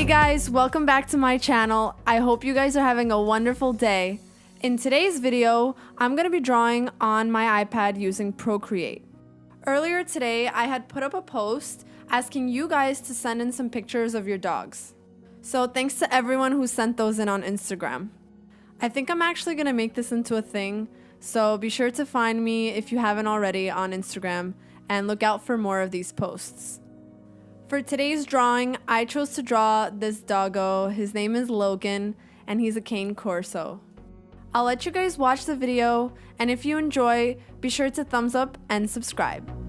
guys, welcome back to my channel. I hope you guys are having a wonderful day. In today's video, I'm going to be drawing on my iPad using Procreate. Earlier today, I had put up a post asking you guys to send in some pictures of your dogs. So thanks to everyone who sent those in on Instagram. I think I'm actually going to make this into a thing, so be sure to find me if you haven't already on Instagram and look out for more of these posts. For today's drawing, I chose to draw this doggo. His name is Logan, and he's a Cane Corso. I'll let you guys watch the video, and if you enjoy, be sure to thumbs up and subscribe.